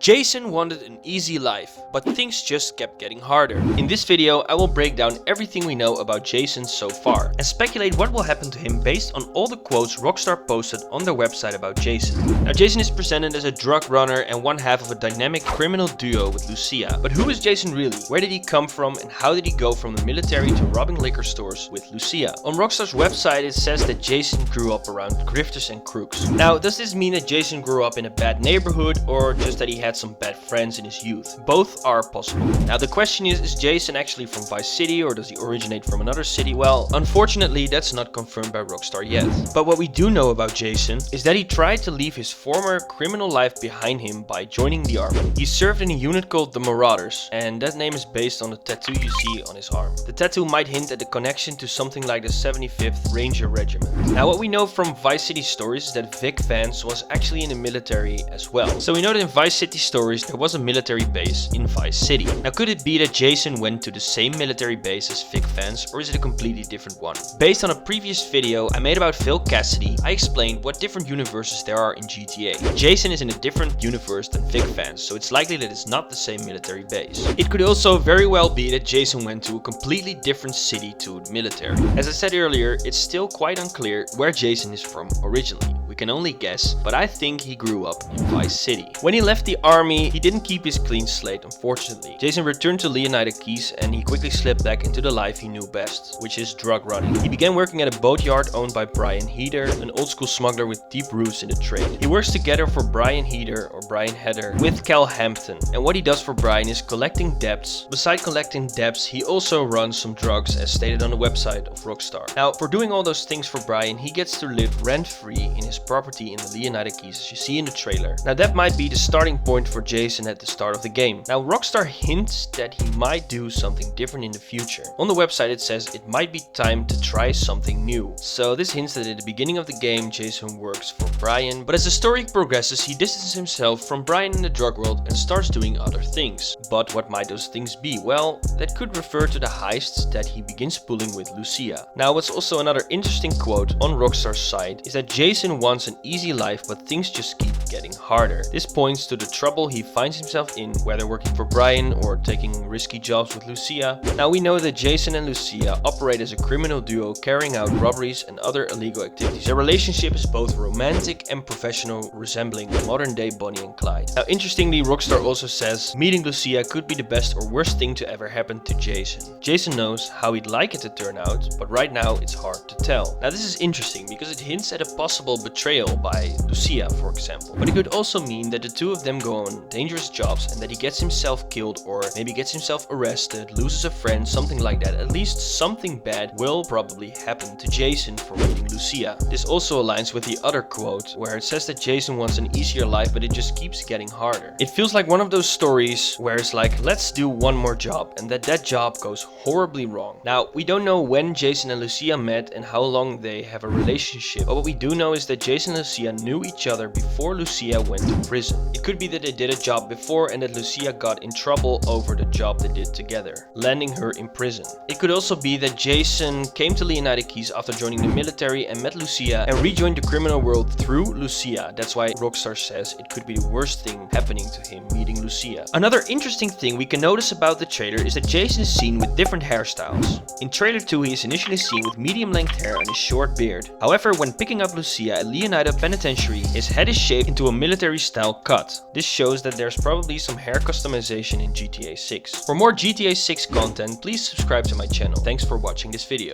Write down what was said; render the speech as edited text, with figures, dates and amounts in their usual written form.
Jason wanted an easy life, but things just kept getting harder. In this video, I will break down everything we know about Jason so far and speculate what will happen to him based on all the quotes Rockstar posted on their website about Jason. Now, Jason is presented as a drug runner and one half of a dynamic criminal duo with Lucia. But who is Jason really? Where did he come from and how did he go from the military to robbing liquor stores with Lucia? On Rockstar's website, it says that Jason grew up around grifters and crooks. Now, does this mean that Jason grew up in a bad neighborhood or just that he had some bad friends in his youth? Both are possible. Now the question is Jason actually from Vice City or does he originate from another city? Well, unfortunately that's not confirmed by Rockstar yet. But what we do know about Jason is that he tried to leave his former criminal life behind him by joining the army. He served in a unit called the Marauders, and that name is based on the tattoo you see on his arm. The tattoo might hint at a connection to something like the 75th Ranger Regiment. Now what we know from Vice City stories is that Vic Vance was actually in the military as well. So we know that in Vice City stories there was a military base in Vice City. Now could it be that Jason went to the same military base as Vic Vance, or is it a completely different one? Based on a previous video I made about Phil Cassidy, I explained what different universes there are in GTA. Jason is in a different universe than Vic Vance, so it's likely that it's not the same military base. It could also very well be that Jason went to a completely different city to the military. As I said earlier, it's still quite unclear where Jason is from originally. We can only guess, but I think he grew up in Vice City. When he left the army, he didn't keep his clean slate, unfortunately. Jason returned to Leonida Keys and he quickly slipped back into the life he knew best, which is drug running. He began working at a boatyard owned by Brian Heder, an old school smuggler with deep roots in the trade. He works together for Brian Heder, or Brian Heder, with Cal Hampton. And what he does for Brian is collecting debts. Besides collecting debts, he also runs some drugs as stated on the website of Rockstar. Now, for doing all those things for Brian, he gets to live rent-free in his property in the Leonida Keys as you see in the trailer. Now that might be the starting point for Jason at the start of the game. Now Rockstar hints that he might do something different in the future. On the website it says it might be time to try something new. So this hints that at the beginning of the game Jason works for Brian, but as the story progresses he distances himself from Brian in the drug world and starts doing other things. But what might those things be? Well, that could refer to the heists that he begins pulling with Lucia. Now what's also another interesting quote on Rockstar's site is that Jason wants an easy life but things just keep getting harder. This points to the trouble he finds himself in, whether working for Brian or taking risky jobs with Lucia. Now we know that Jason and Lucia operate as a criminal duo carrying out robberies and other illegal activities. Their relationship is both romantic and professional, resembling modern day Bonnie and Clyde. Now interestingly, Rockstar also says meeting Lucia could be the best or worst thing to ever happen to Jason. Jason knows how he'd like it to turn out, but right now it's hard to tell. Now this is interesting because it hints at a possible betrayal by Lucia, for example. But it could also mean that the two of them go on dangerous jobs and that he gets himself killed or maybe gets himself arrested, loses a friend, something like that. At least something bad will probably happen to Jason for meeting Lucia. This also aligns with the other quote where it says that Jason wants an easier life but it just keeps getting harder. It feels like one of those stories where it's like, let's do one more job, and that job goes horribly wrong. Now we don't know when Jason and Lucia met and how long they have a relationship, but what we do know is that Jason and Lucia knew each other before Lucia went to prison. It could be that they did a job before and that Lucia got in trouble over the job they did together, landing her in prison. It could also be that Jason came to Leonida Keys after joining the military and met Lucia and rejoined the criminal world through Lucia. That's why Rockstar says it could be the worst thing happening to him meeting Lucia. Another interesting thing we can notice about the trailer is that Jason is seen with different hairstyles. In trailer 2 he is initially seen with medium length hair and a short beard. However, when picking up Lucia at Leonida Penitentiary, his head is shaped into a military style cut. This shows that there's probably some hair customization in GTA 6. For more GTA 6 content, please subscribe to my channel. Thanks for watching this video.